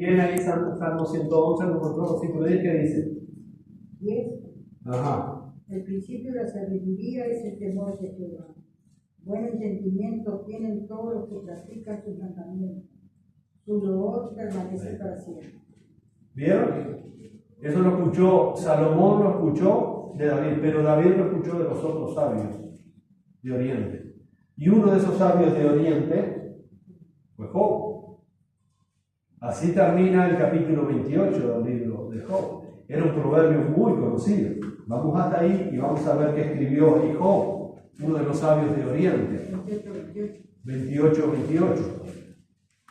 Tiene ahí Salmo 111, versículo 10, ¿qué dice? 10. Ajá. El principio de la sabiduría es el temor de Jehová. Buen entendimiento tienen todos los que practican sus mandamientos. Su loor permanece para siempre. ¿Vieron? Eso lo escuchó, Salomón lo escuchó de David, pero David lo escuchó de los otros sabios de Oriente. Y uno de esos sabios de Oriente fue Job. Así termina el capítulo 28 del libro de Job. Era un proverbio muy conocido. Vamos hasta ahí y vamos a ver qué escribió ahí Job, uno de los sabios de Oriente. 28.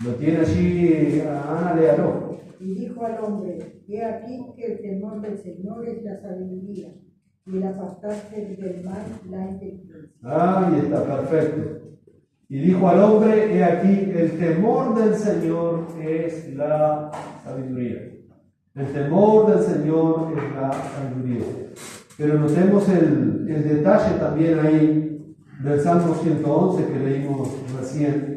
Lo tiene allí, Ana, léalo. Y dijo al hombre: he aquí que el temor del Señor es la sabiduría, y el apartarse del mal la inteligencia. Ahí está, perfecto. Y dijo al hombre: he aquí, el temor del Señor es la sabiduría. El temor del Señor es la sabiduría. Pero notemos el detalle también ahí del Salmo 111 que leímos recién.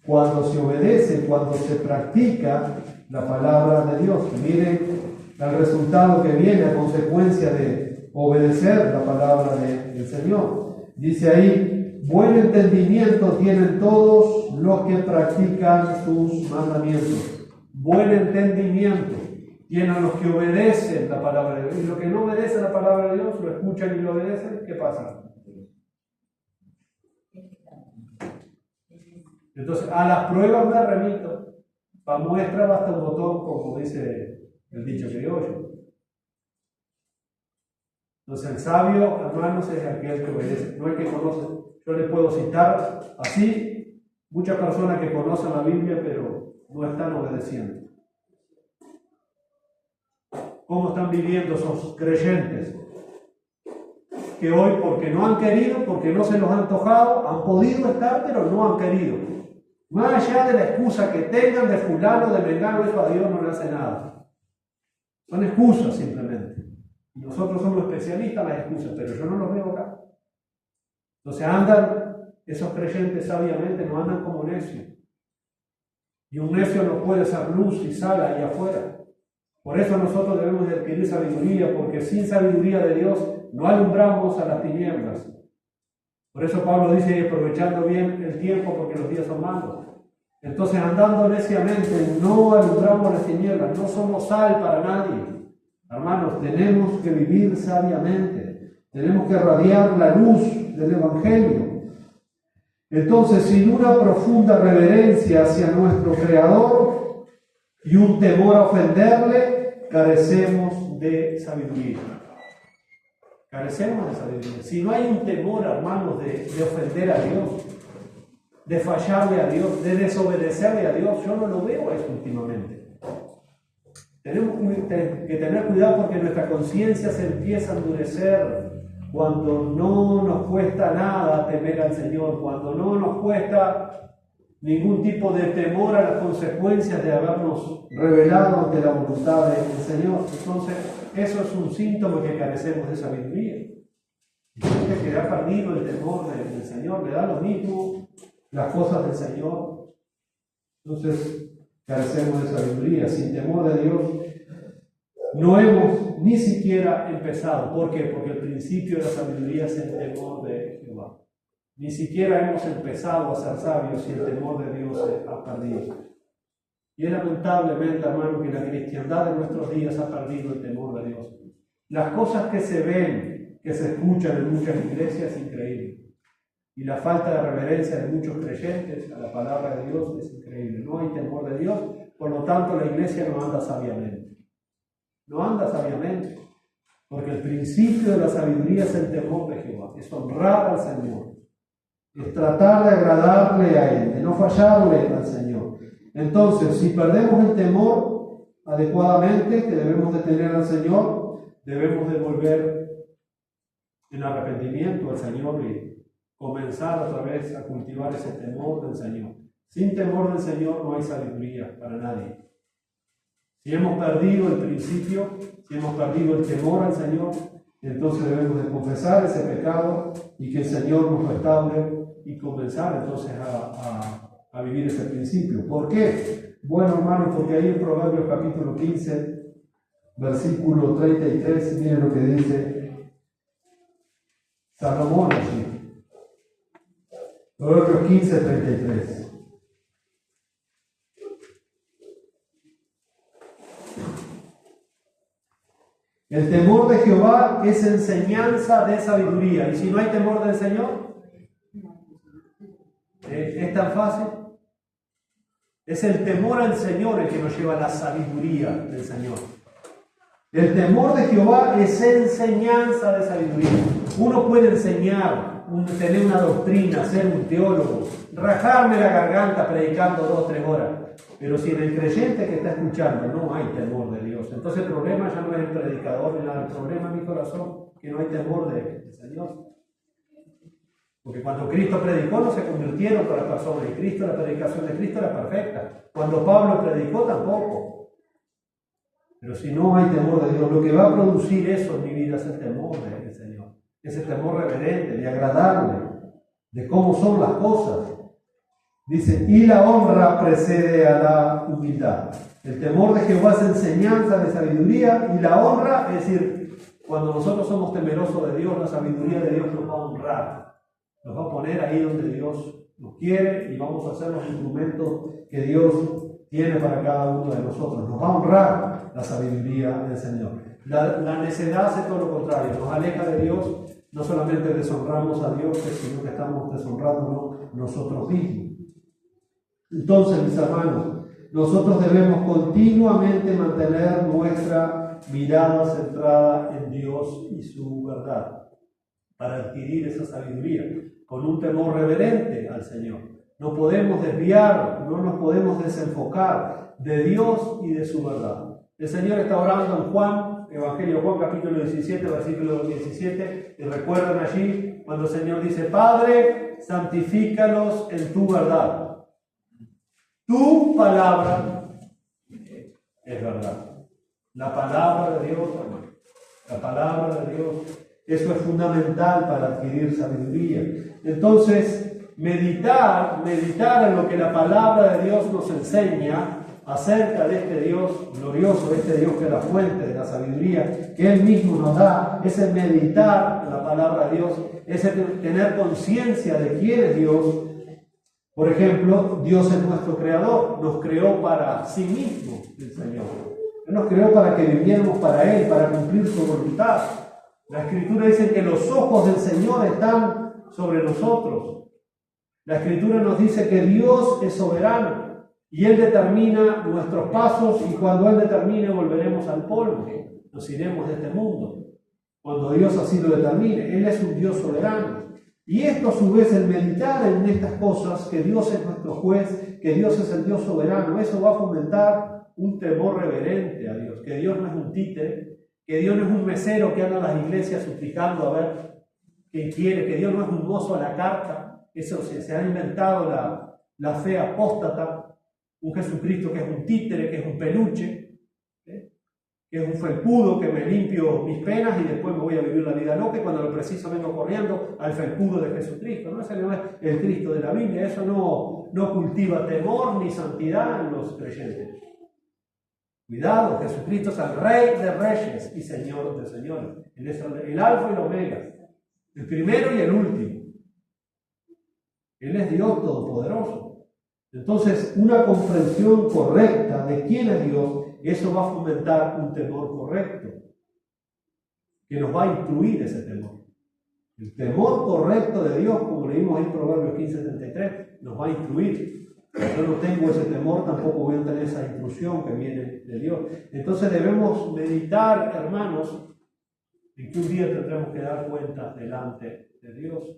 Cuando se obedece, cuando se practica la palabra de Dios. Miren el resultado que viene a consecuencia de obedecer la palabra del Señor. Dice ahí: buen entendimiento tienen todos los que practican sus mandamientos. Buen entendimiento tienen los que obedecen la palabra de Dios. Y los que no obedecen la palabra de Dios, lo escuchan y lo obedecen, ¿qué pasa? Entonces, a las pruebas me remito. Para muestra basta un botón, como dice el dicho criollo. Entonces, el sabio, hermanos, es aquel que obedece, no el que conoce. Yo le puedo citar así muchas personas que conocen la Biblia, pero no están obedeciendo. ¿Cómo están viviendo esos creyentes? Que hoy, porque no han querido, porque no se los ha antojado, han podido estar, pero no han querido. Más allá de la excusa que tengan de fulano, de mengano, eso a Dios no le hace nada. Son excusas simplemente. Nosotros somos especialistas en las excusas, pero yo no los veo acá. Entonces andan, esos creyentes sabiamente no andan como necios. Y un necio no puede ser luz y sal ahí afuera. Por eso nosotros debemos de adquirir sabiduría, porque sin sabiduría de Dios no alumbramos a las tinieblas. Por eso Pablo dice, aprovechando bien el tiempo, porque los días son malos. Entonces, andando neciamente, no alumbramos las tinieblas, no somos sal para nadie. Hermanos, tenemos que vivir sabiamente, tenemos que radiar la luz del Evangelio. Entonces, sin una profunda reverencia hacia nuestro Creador y un temor a ofenderle, carecemos de sabiduría. Carecemos de sabiduría. Si no hay un temor, hermanos, de ofender a Dios, de fallarle a Dios, de desobedecerle a Dios, yo no lo veo eso últimamente. Tenemos que tener cuidado porque nuestra conciencia se empieza a endurecer cuando no nos cuesta nada temer al Señor, cuando no nos cuesta ningún tipo de temor a las consecuencias de habernos revelado ante la voluntad del Señor. Entonces, eso es un síntoma que carecemos de sabiduría. Y gente que ha perdido el temor del Señor, le da lo mismo las cosas del Señor. Entonces, carecemos de sabiduría. Sin temor de Dios, no hemos ni siquiera empezado. ¿Por qué? Porque el principio de la sabiduría es el temor de Jehová. Ni siquiera hemos empezado a ser sabios y el temor de Dios se ha perdido. Y es lamentablemente, hermano, que la cristiandad de nuestros días ha perdido el temor de Dios. Las cosas que se ven, que se escuchan en muchas iglesias es increíble. Y la falta de reverencia de muchos creyentes a la palabra de Dios es increíble. No hay temor de Dios, por lo tanto la iglesia no anda sabiamente. No anda sabiamente, porque el principio de la sabiduría es el temor de Jehová, es honrar al Señor, es tratar de agradarle a Él, de no fallarle al Señor. Entonces, si perdemos el temor adecuadamente que debemos de tener al Señor, debemos de volver en arrepentimiento al Señor y comenzar otra vez a cultivar ese temor del Señor. Sin temor del Señor no hay sabiduría para nadie. Si hemos perdido el principio, si hemos perdido el temor al Señor, entonces debemos de confesar ese pecado y que el Señor nos restaure y comenzar entonces a vivir ese principio. ¿Por qué? bueno, hermanos, porque ahí en Proverbios capítulo 15, versículo 33, miren lo que dice Salomón allí. Proverbios 15, 33. El temor de Jehová es enseñanza de sabiduría. Y si no hay temor del Señor, es tan fácil. Es el temor al Señor el que nos lleva a la sabiduría del Señor. El temor de Jehová es enseñanza de sabiduría. Uno puede enseñar, tener una doctrina, ser un teólogo, rajarme la garganta predicando 2 o 3 horas. Pero si en el creyente que está escuchando no hay temor de Dios, entonces el problema ya no es el predicador ni nada, el problema es mi corazón, que no hay temor del Señor. Porque cuando Cristo predicó no se convirtieron todas las personas, y Cristo, la predicación de Cristo era perfecta. Cuando Pablo predicó tampoco. Pero si no hay temor de Dios, lo que va a producir eso en mi vida es el temor del Señor. Ese temor reverente, de agradarle, de cómo son las cosas. Dice, y la honra precede a la humildad. El temor de Jehová es enseñanza de sabiduría, y la honra, es decir, cuando nosotros somos temerosos de Dios, la sabiduría de Dios nos va a honrar. Nos va a poner ahí donde Dios nos quiere y vamos a hacer los instrumentos que Dios tiene para cada uno de nosotros. Nos va a honrar la sabiduría del Señor. La necedad hace todo lo contrario, nos aleja de Dios. No solamente deshonramos a Dios, sino que estamos deshonrándonos nosotros mismos. Entonces, mis hermanos, nosotros debemos continuamente mantener nuestra mirada centrada en Dios y su verdad para adquirir esa sabiduría, con un temor reverente al Señor. No podemos desviar, no nos podemos desenfocar de Dios y de su verdad. El Señor está orando en Juan, Evangelio de Juan, capítulo 17, versículo 17, y recuerdan allí cuando el Señor dice, Padre, santifícalos en tu verdad. Tu palabra es verdad. La palabra de Dios, hermano. La palabra de Dios. Eso es fundamental para adquirir sabiduría. Entonces, meditar en lo que la palabra de Dios nos enseña acerca de este Dios glorioso, este Dios que es la fuente de la sabiduría, que Él mismo nos da, ese meditar en la palabra de Dios, ese tener conciencia de quién es Dios. Por ejemplo, Dios es nuestro creador, nos creó para sí mismo, el Señor. Él nos creó para que viviéramos para Él, para cumplir su voluntad. La Escritura dice que los ojos del Señor están sobre nosotros. La Escritura nos dice que Dios es soberano y Él determina nuestros pasos, y cuando Él determine volveremos al polvo, nos iremos de este mundo. Cuando Dios así lo determine, Él es un Dios soberano. Y esto a su vez, el meditar en estas cosas, que Dios es nuestro juez, que Dios es el Dios soberano, eso va a fomentar un temor reverente a Dios, que Dios no es un títere, que Dios no es un mesero que anda a las iglesias suplicando a ver qué quiere, que Dios no es un mozo a la carta. Eso se ha inventado la fe apóstata, un Jesucristo que es un títere, que es un peluche, que es un felpudo, que me limpio mis penas y después me voy a vivir la vida loca, y cuando lo preciso vengo corriendo al felpudo de Jesucristo. No, ese no es el Cristo de la Biblia. Eso no cultiva temor ni santidad en los creyentes. Cuidado, Jesucristo es el Rey de Reyes y Señor de Señores. Él es el Alfa y el Omega, el primero y el último. Él es Dios Todopoderoso. Entonces, una comprensión correcta de quién es Dios, eso va a fomentar un temor correcto, que nos va a instruir ese temor. El temor correcto de Dios, como leímos en Proverbios 15:73, nos va a instruir. Si yo no tengo ese temor, tampoco voy a tener esa instrucción que viene de Dios. Entonces debemos meditar, hermanos, en que un día tendremos que dar cuenta delante de Dios.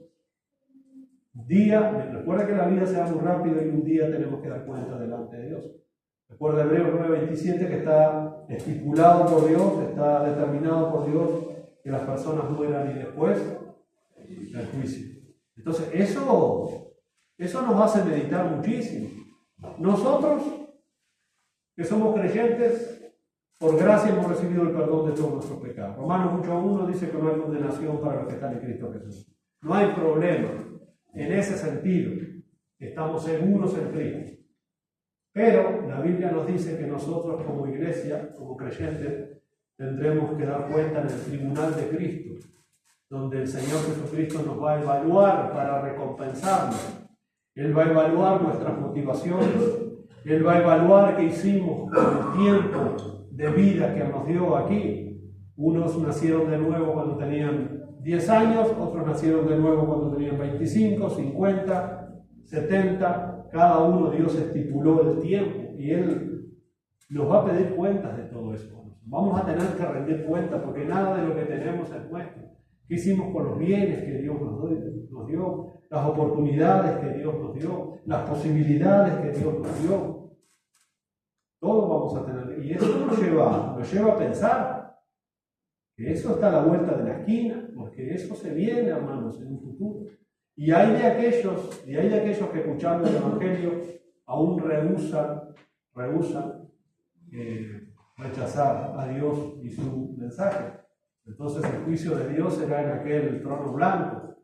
Recuerda que la vida se va muy rápido y un día tenemos que dar cuenta delante de Dios. Recuerda Hebreos 9:27, que está estipulado por Dios, está determinado por Dios que las personas mueran y después el juicio. Entonces eso nos hace meditar muchísimo. Nosotros, que somos creyentes, por gracia hemos recibido el perdón de todos nuestros pecados. Romanos 8:1 dice que no hay condenación para los que están en Cristo Jesús. No hay problema en ese sentido. Estamos seguros en Cristo. Pero la Biblia nos dice que nosotros como iglesia, como creyentes, tendremos que dar cuenta en el tribunal de Cristo, donde el Señor Jesucristo nos va a evaluar para recompensarnos. Él va a evaluar nuestras motivaciones, Él va a evaluar qué hicimos con el tiempo de vida que nos dio aquí. Unos nacieron de nuevo cuando tenían 10 años, otros nacieron de nuevo cuando tenían 25, 50, 70. Cada uno Dios estipuló el tiempo y Él nos va a pedir cuentas de todo eso. Vamos a tener que rendir cuentas porque nada de lo que tenemos es nuestro. ¿Qué hicimos con los bienes que Dios nos dio? Las oportunidades que Dios nos dio, las posibilidades que Dios nos dio. Todo vamos a tener. Y eso nos lleva a pensar que eso está a la vuelta de la esquina, porque eso se viene, hermanos, en un futuro. Y hay de aquellos que escuchando el Evangelio aún rehusan rechazar a Dios y su mensaje. Entonces el juicio de Dios será en aquel trono blanco,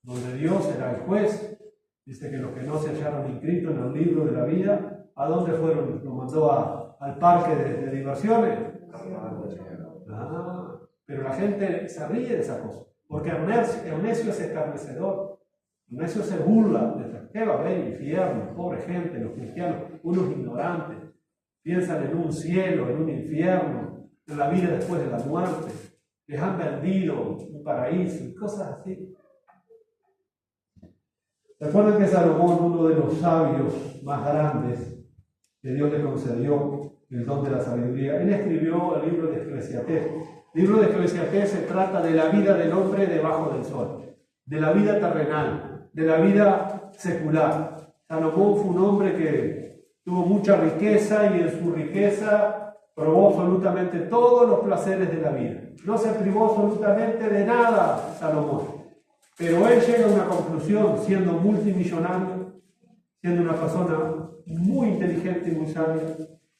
donde Dios será el juez. Dice que los que no se hallaron inscritos en el libro de la vida, ¿a dónde fueron? Los mandó al parque de diversiones. Pero la gente se ríe de esa cosa, porque el necio es escarnecedor, el necio se burla de esta. ¿Qué va a haber? Infierno, pobre gente, los cristianos, unos ignorantes, piensan en un cielo, en un infierno, en la vida después de la muerte, les han vendido un paraíso y cosas así. ¿Recuerdan que Salomón, uno de los sabios más grandes que Dios le concedió el don de la sabiduría, él escribió el libro de Eclesiastés? El libro de Eclesiastés se trata de la vida del hombre debajo del sol, de la vida terrenal, de la vida secular. Salomón fue un hombre que tuvo mucha riqueza y en su riqueza probó absolutamente todos los placeres de la vida. No se privó absolutamente de nada Salomón. Pero él llega a una conclusión, siendo multimillonario, siendo una persona muy inteligente y muy sabia,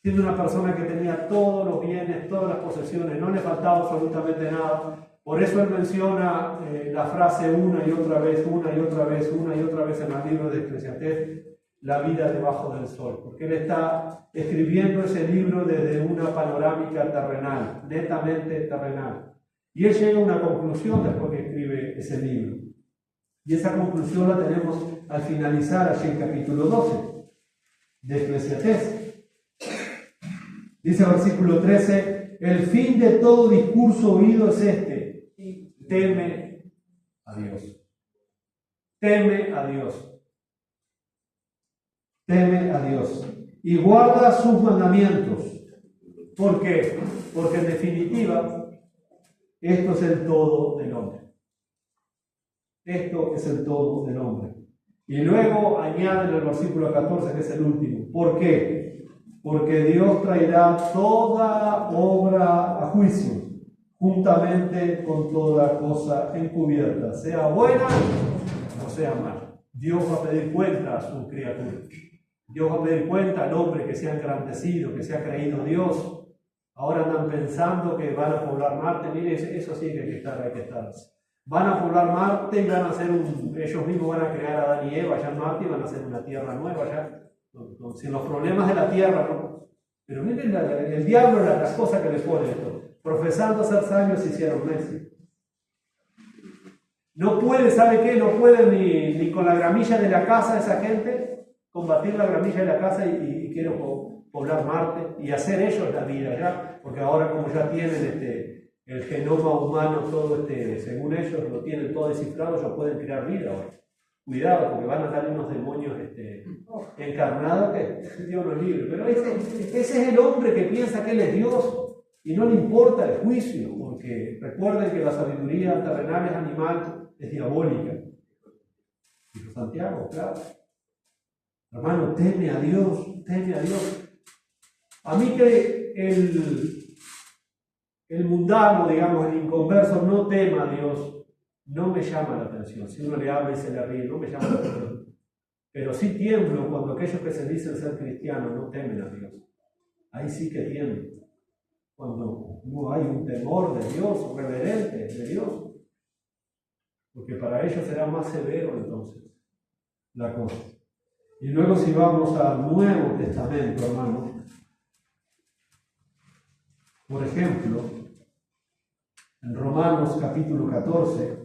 siendo una persona que tenía todos los bienes, todas las posesiones, no le faltaba absolutamente nada. Por eso él menciona la frase una y otra vez en el libro de Eclesiastés, la vida debajo del sol, porque él está escribiendo ese libro desde una panorámica terrenal, netamente terrenal. Y él llega a una conclusión después que escribe ese libro. Y esa conclusión la tenemos al finalizar allí en capítulo 12 de Eclesiastés. Dice el versículo 13, el fin de todo discurso oído es este: teme a Dios. Teme a Dios. Teme a Dios. Y guarda sus mandamientos. ¿Por qué? Porque en definitiva, esto es el todo del hombre. Esto es el todo del hombre. Y luego añade en el versículo 14, que es el último. ¿Por qué? Porque Dios traerá toda obra a juicio, juntamente con toda cosa encubierta, sea buena o sea mala. Dios va a pedir cuenta a su criatura. Dios va a pedir cuenta al hombre que se ha engrandecido, que se ha creído Dios. Ahora andan pensando que van a poblar Marte. Mire, eso sí que hay que estar. Van a poblar Marte y van a hacer ellos mismos van a crear a Adán y Eva allá en Marte y van a hacer una tierra nueva allá, sin los problemas de la tierra, ¿no? Pero miren el diablo, las cosas que le pone esto. Profesando ser sabios se hicieron necios. No puede, ¿sabe qué? No puede ni con la gramilla de la casa esa gente combatir la gramilla de la casa y quiero poblar Marte y hacer ellos la vida allá, porque ahora como ya tienen el genoma humano todo según ellos lo tienen todo descifrado, ellos pueden crear vida ahora. Cuidado, porque van a dar unos demonios encarnados que Dios nos libre. Pero ese es el hombre que piensa que él es Dios y no le importa el juicio, porque recuerden que la sabiduría terrenal es animal, es diabólica. Dijo Santiago, claro. Hermano, teme a Dios, teme a Dios. A mí que el mundano, digamos, el inconverso no tema a Dios, no me llama la atención. Si uno le habla y se le ríe, no me llama la atención. Pero sí tiemblo cuando aquellos que se dicen ser cristianos no temen a Dios. Ahí sí que tiemblo. Cuando no hay un temor de Dios, reverente de Dios. Porque para ellos será más severo entonces la cosa. Y luego si vamos al Nuevo Testamento, hermanos, por ejemplo, en Romanos capítulo 14,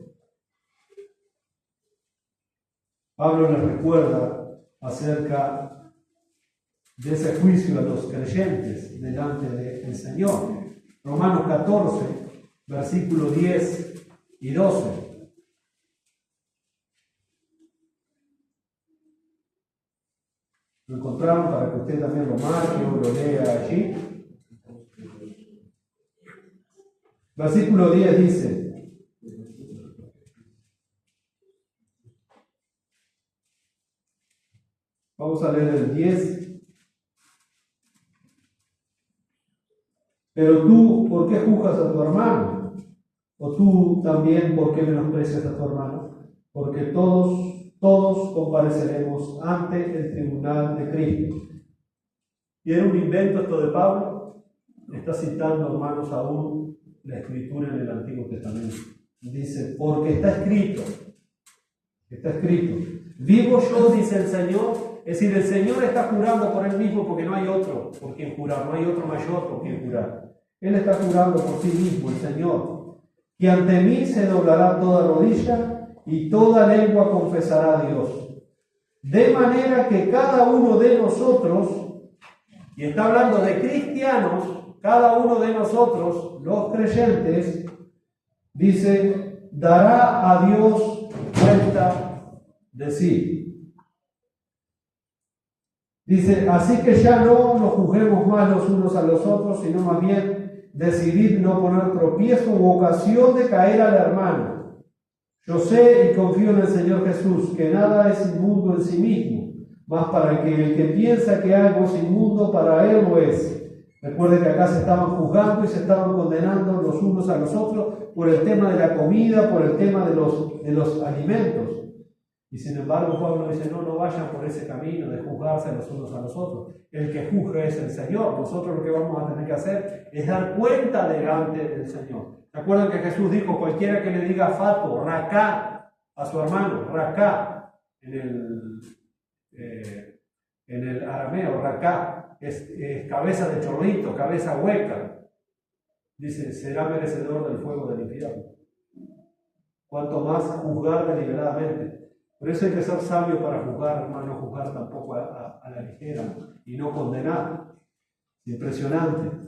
Pablo les recuerda acerca de ese juicio a los creyentes delante del Señor. Romanos 14, versículos 10 y 12. Lo encontramos para que usted también lo marque o lo lea allí. Versículo 10 dice: vamos a leer el 10. Pero tú, ¿por qué juzgas a tu hermano? O tú también, ¿por qué menosprecias a tu hermano? Porque todos compareceremos ante el tribunal de Cristo. ¿Y era un invento esto de Pablo? Está citando, hermanos, aún la escritura en el Antiguo Testamento. Dice, porque está escrito, vivo yo, dice el Señor. Es decir, el Señor está jurando por Él mismo porque no hay otro por quien jurar, no hay otro mayor por quien jurar. Él está jurando por sí mismo, el Señor, que ante mí se doblará toda rodilla y toda lengua confesará a Dios. De manera que cada uno de nosotros, y está hablando de cristianos, cada uno de nosotros, los creyentes, dice, dará a Dios cuenta de sí. Dice, así que ya no nos juzguemos más los unos a los otros, sino más bien decidid no poner tropiezo u ocasión de caer al hermano. Yo sé y confío en el Señor Jesús, que nada es inmundo en sí mismo, mas para que el que piensa que algo es inmundo, para él lo es. Recuerde que acá se estaban juzgando y se estaban condenando los unos a los otros por el tema de la comida, por el tema de los alimentos. Y sin embargo Pablo dice, no vayan por ese camino de juzgarse los unos a los otros. El que juzga es el Señor. Nosotros lo que vamos a tener que hacer es dar cuenta delante del Señor. ¿Se acuerdan que Jesús dijo, cualquiera que le diga fato, racá, a su hermano, racá, en el arameo, racá, es cabeza de chorrito, cabeza hueca, dice, será merecedor del fuego del infierno. Cuanto más juzgar deliberadamente. Por eso hay que ser sabio para juzgar, hermano, no juzgar tampoco a la ligera y no condenar. Impresionante.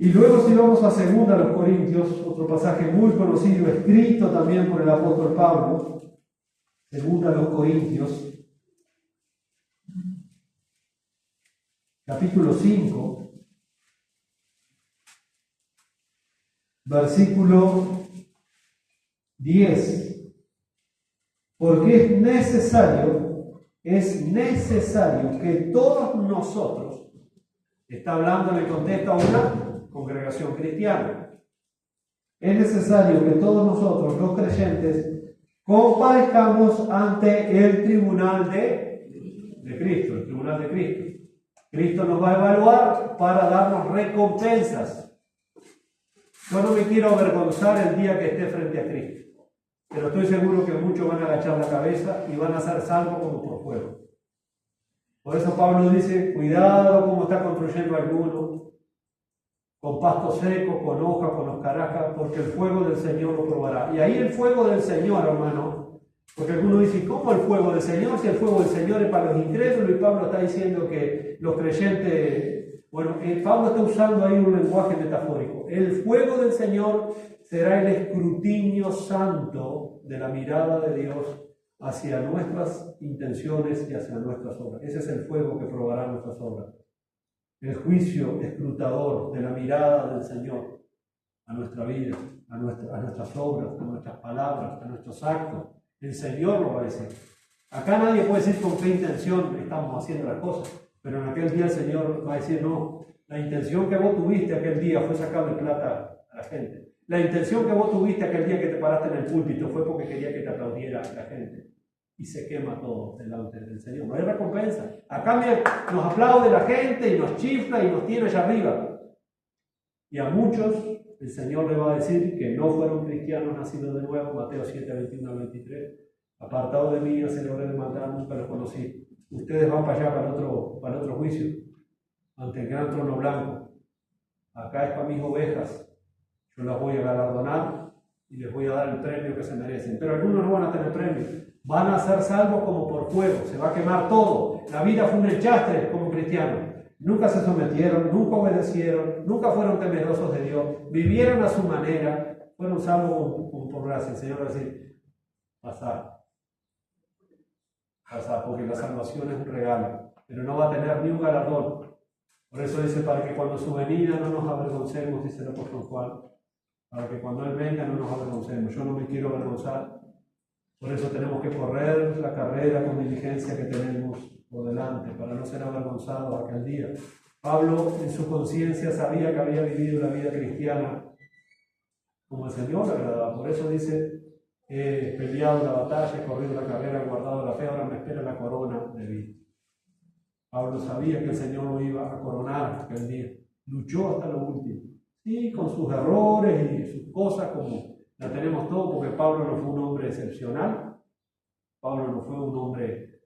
Y luego si vamos a 2 Corintios, otro pasaje muy conocido, escrito también por el apóstol Pablo, 2 Corintios, capítulo 5, versículo 10. Porque es necesario que todos nosotros, está hablando en el contexto a una congregación cristiana, es necesario que todos nosotros, los creyentes, comparezcamos ante el tribunal de Cristo, el tribunal de Cristo. Cristo nos va a evaluar para darnos recompensas. Yo no me quiero avergonzar el día que esté frente a Cristo. Pero estoy seguro que muchos van a agachar la cabeza y van a ser salvos como por fuego. Por eso Pablo dice, cuidado como está construyendo alguno, con pasto seco, con hojas, con hojarasca, porque el fuego del Señor lo probará. Y ahí el fuego del Señor, hermano, porque algunos dicen, ¿cómo el fuego del Señor? Si el fuego del Señor es para los incrédulos, y Pablo está diciendo que los creyentes, Pablo está usando ahí un lenguaje metafórico. El fuego del Señor será el escrutinio santo de la mirada de Dios hacia nuestras intenciones y hacia nuestras obras. Ese es el fuego que probará nuestras obras. El juicio escrutador de la mirada del Señor a nuestra vida, a nuestras obras, a nuestras palabras, a nuestros actos. El Señor lo va a decir. Acá nadie puede decir con qué intención estamos haciendo las cosas, pero en aquel día el Señor va a decir, no, la intención que vos tuviste aquel día fue sacarle plata a la gente. La intención que vos tuviste aquel día que te paraste en el púlpito fue porque quería que te aplaudiera la gente. Y se quema todo delante del Señor. No hay recompensa. Acá nos aplaude la gente y nos chifla y nos tiene allá arriba. Y a muchos el Señor le va a decir que no fueron cristianos nacidos de nuevo. Mateo 7, 21 al 23. Apartado de mí, hacedores de maldad, nunca los conocí. ustedes van para allá, para el otro juicio, ante el gran trono blanco. Acá es para mis ovejas, yo las voy a galardonar y les voy a dar el premio que se merecen. Pero algunos no van a tener premio, van a ser salvos como por fuego, se va a quemar todo. La vida fue un enchastre como cristianos. Nunca se sometieron, nunca obedecieron, nunca fueron temerosos de Dios, vivieron a su manera, fueron salvos por gracia. El Señor va a decir, pasar, porque la salvación es un regalo, pero no va a tener ni un galardón. Por eso dice, para que cuando su venida no nos avergoncemos, dice el apóstol Juan, para que cuando Él venga no nos avergoncemos. Yo no me quiero avergonzar, por eso tenemos que correr la carrera con diligencia que tenemos por delante, para no ser avergonzados aquel día. Pablo en su conciencia sabía que había vivido la vida cristiana como el Señor le agradaba. Por eso dice, he peleado la batalla, he corrido la carrera, he guardado la fe, ahora me espera la corona de vida. Pablo sabía que el Señor lo iba a coronar aquel día. Luchó hasta lo último. Sí, con sus errores y sus cosas, como la tenemos todos, porque Pablo no fue un hombre excepcional. Pablo no fue un hombre,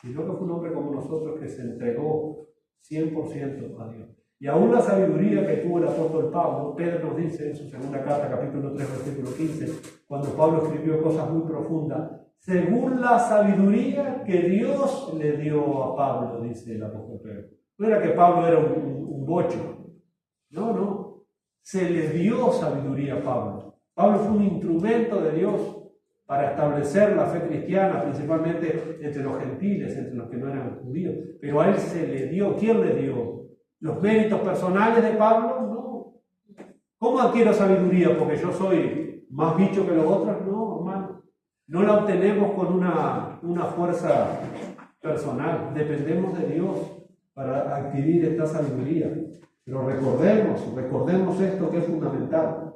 sino que fue un hombre como nosotros que se entregó 100% a Dios. Y aún la sabiduría que tuvo el apóstol Pablo, Pedro nos dice en su segunda carta, capítulo 3, versículo 15, cuando Pablo escribió cosas muy profundas, según la sabiduría que Dios le dio a Pablo, dice el apóstol Pedro. No era que Pablo era un bocho, no, se le dio sabiduría a Pablo. Pablo fue un instrumento de Dios para establecer la fe cristiana, principalmente entre los gentiles, entre los que no eran judíos. Pero a él se le dio. ¿Quién le dio? ¿Los méritos personales de Pablo? No. ¿Cómo adquiero sabiduría? ¿Porque yo soy más bicho que los otros? No, hermano. No la obtenemos con una fuerza personal. Dependemos de Dios para adquirir esta sabiduría. Pero recordemos esto que es fundamental.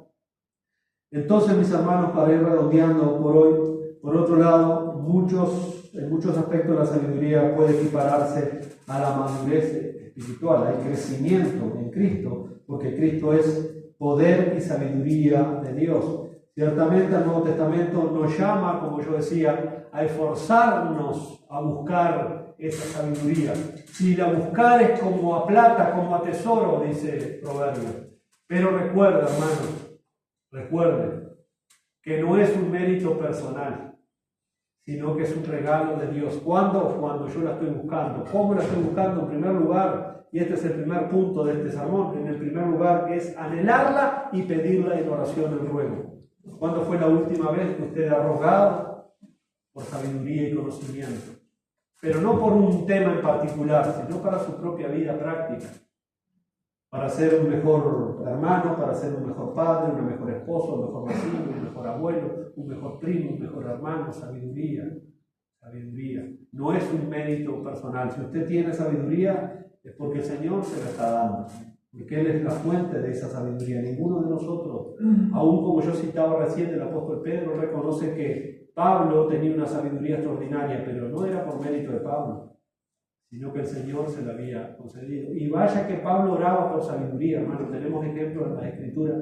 Entonces, mis hermanos, para ir redondeando por hoy, por otro lado, en muchos aspectos la sabiduría puede equipararse a la madurez espiritual, al crecimiento en Cristo, porque Cristo es poder y sabiduría de Dios. Ciertamente el Nuevo Testamento nos llama, como yo decía, a esforzarnos a buscar esa sabiduría. Si la buscares como a plata, como a tesoro, dice Proverbios. Pero recuerda, hermanos, recuerden que no es un mérito personal, sino que es un regalo de Dios. ¿Cuándo? Cuando yo la estoy buscando. ¿Cómo la estoy buscando? En primer lugar, y este es el primer punto de este sermón, en el primer lugar es anhelarla y pedirla en oración, en ruego. ¿Cuándo fue la última vez que usted ha rogado por sabiduría y conocimiento? Pero no por un tema en particular, sino para su propia vida práctica. Para ser un mejor hermano, para ser un mejor padre, un mejor esposo, un mejor vecino, un mejor abuelo, un mejor primo, un mejor hermano. Sabiduría. No es un mérito personal. Si usted tiene sabiduría, es porque el Señor se la está dando. Porque Él es la fuente de esa sabiduría. Ninguno de nosotros, aún como yo citaba recién el apóstol Pedro, reconoce que Pablo tenía una sabiduría extraordinaria, pero no era por mérito de Pablo, sino que el Señor se la había concedido. Y vaya que Pablo oraba por sabiduría, hermano. Tenemos ejemplos en la Escritura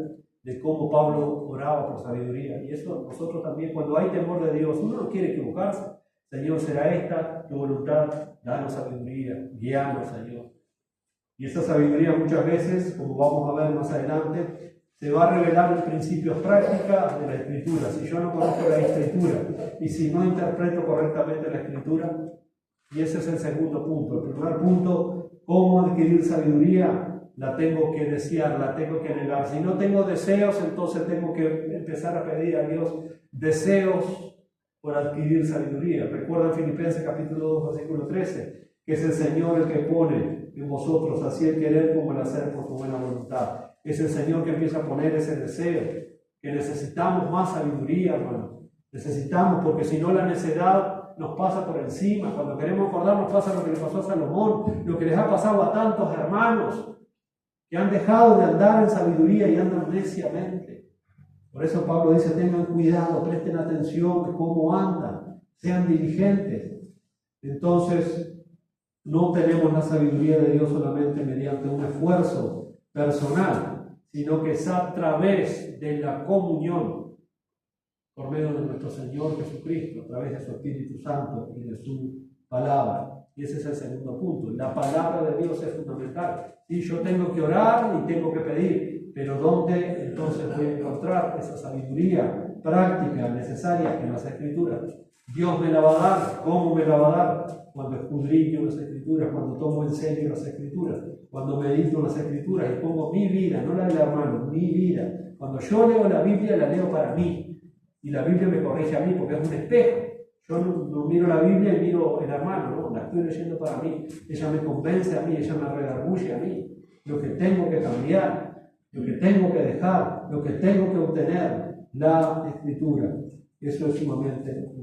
de cómo Pablo oraba por sabiduría. Y eso nosotros también, cuando hay temor de Dios, uno no quiere equivocarse. Señor, será esta tu voluntad, danos sabiduría, guíanos, Señor. Y esa sabiduría muchas veces, como vamos a ver más adelante, se va a revelar en principios prácticos de la Escritura. Si yo no conozco la Escritura y si no interpreto correctamente la Escritura, y ese es el segundo punto. El primer punto, ¿cómo adquirir sabiduría? La tengo que desear, la tengo que anhelar. Si no tengo deseos, entonces tengo que empezar a pedir a Dios deseos por adquirir sabiduría. Recuerdan Filipenses capítulo 2, versículo 13, que es el Señor el que pone en vosotros así el querer como el hacer por su buena voluntad. Es el Señor que empieza a poner ese deseo, que necesitamos más sabiduría, hermano. Necesitamos, porque si no la necedad nos pasa por encima. Cuando queremos acordar nos pasa lo que le pasó a Salomón, lo que les ha pasado a tantos hermanos que han dejado de andar en sabiduría y andan neciamente. Por eso Pablo dice, tengan cuidado, presten atención de cómo andan, sean diligentes. Entonces, no tenemos la sabiduría de Dios solamente mediante un esfuerzo personal, sino que es a través de la comunión por medio de nuestro Señor Jesucristo, a través de su Espíritu Santo y de su palabra. Y ese es el segundo punto. La palabra de Dios es fundamental. Y yo tengo que orar y tengo que pedir, pero ¿dónde entonces voy a encontrar esa sabiduría práctica necesaria en las Escrituras? Dios me la va a dar. ¿Cómo me la va a dar? Cuando escudriño las Escrituras, cuando tomo en serio las Escrituras, cuando medito en las Escrituras y pongo mi vida, no la del hermano, mi vida. Cuando yo leo la Biblia, la leo para mí. Y la Biblia me corrige a mí porque es un espejo. Yo no miro la Biblia y miro el hermano, no, la estoy leyendo para mí. Ella me convence a mí, ella me redarguye a mí. Lo que tengo que cambiar, lo que tengo que dejar, lo que tengo que obtener, la Escritura. Eso es sumamente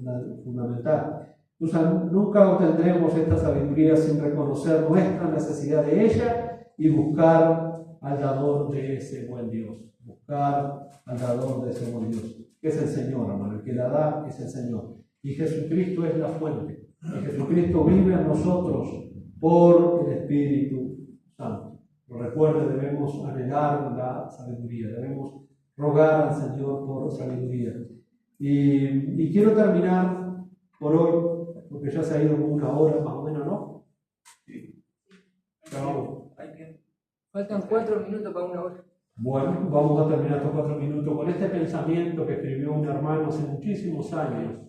fundamental. Nunca obtendremos esta sabiduría sin reconocer nuestra necesidad de ella y buscar al dador de ese buen Dios. Buscar al dador de ese buen Dios, que es el Señor, hermano. El que la da es el Señor. Y Jesucristo es la fuente. Y Jesucristo vive en nosotros por el Espíritu Santo. Lo recuerde, debemos anhelar la sabiduría, debemos rogar al Señor por sabiduría. Y quiero terminar por hoy, porque ya se ha ido como una hora más o menos, ¿no? Sí. Faltan 4 minutos para una hora. Bueno, vamos a terminar estos 4 minutos con este pensamiento que escribió un hermano hace muchísimos años.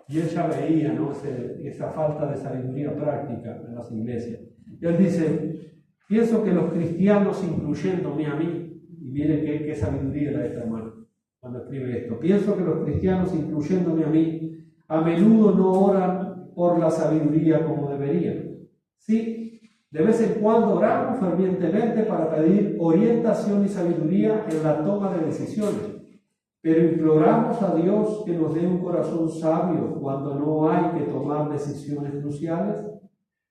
Y él ya veía, ¿no?, esa falta de sabiduría práctica en las iglesias. Y él dice, pienso que los cristianos, incluyéndome a mí, y miren qué sabiduría era este hermano cuando escribe esto, pienso que los cristianos, incluyéndome a mí, a menudo no oran por la sabiduría como deberían. Sí, de vez en cuando oramos fervientemente para pedir orientación y sabiduría en la toma de decisiones, pero imploramos a Dios que nos dé un corazón sabio cuando no hay que tomar decisiones cruciales.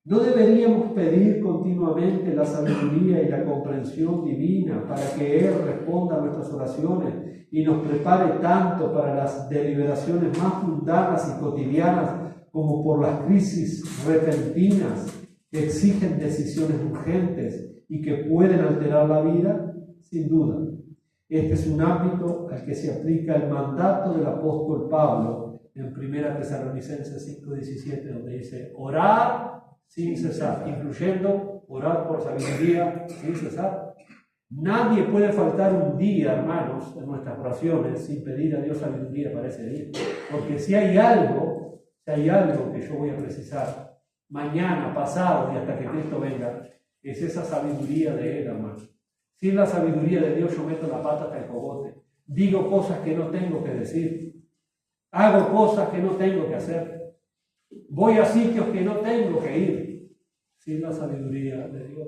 ¿No deberíamos pedir continuamente la sabiduría y la comprensión divina para que Él responda a nuestras oraciones y nos prepare tanto para las deliberaciones más mundanas y cotidianas como por las crisis repentinas que exigen decisiones urgentes y que pueden alterar la vida? Sin duda. Este es un ámbito al que se aplica el mandato del apóstol Pablo en 1 Tesalonicenses 5:17, donde dice, orar sin cesar, incluyendo orar por sabiduría sin cesar. Nadie puede faltar un día, hermanos, en nuestras oraciones sin pedir a Dios sabiduría para ese día. Porque si hay algo que yo voy a precisar mañana, pasado y hasta que Cristo venga, es esa sabiduría de Él, hermano. Sin la sabiduría de Dios yo meto la pata hasta el cogote. Digo cosas que no tengo que decir. Hago cosas que no tengo que hacer. Voy a sitios que no tengo que ir. Sin la sabiduría de Dios.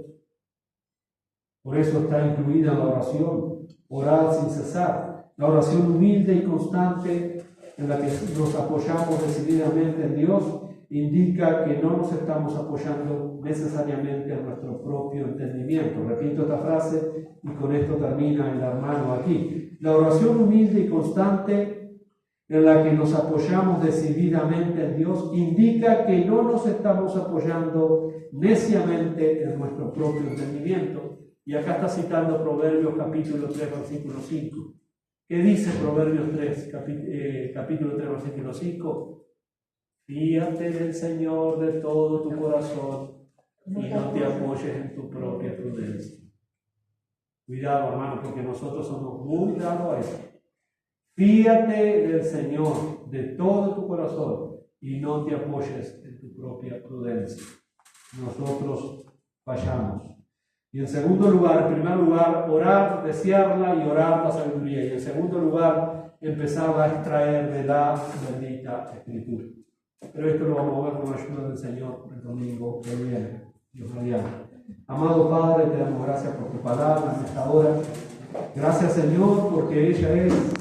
Por eso está incluida la oración. Orar sin cesar. La oración humilde y constante en la que nos apoyamos decididamente en Dios indica que no nos estamos apoyando necesariamente en nuestro propio entendimiento. Repito esta frase y con esto termina el hermano aquí. La oración humilde y constante en la que nos apoyamos decididamente en Dios indica que no nos estamos apoyando neciamente en nuestro propio entendimiento. Y acá está citando Proverbios capítulo 3, versículo 5. ¿Qué dice Proverbios 3, capítulo 3, versículo 5? Fíate del Señor de todo tu corazón y no te apoyes en tu propia prudencia. Cuidado, hermano, porque nosotros somos muy dados a eso. Fíate del Señor de todo tu corazón y no te apoyes en tu propia prudencia. Nosotros fallamos. Y en segundo lugar, en primer lugar, orar, desearla y orar la sabiduría. Y en segundo lugar, empezar a extraer de la bendita Escritura. Pero esto lo vamos a ver con la ayuda del Señor el domingo que viene. Dios mediante. Amado Padre, te damos gracias por tu palabra en esta hora. Gracias, Señor, porque ella es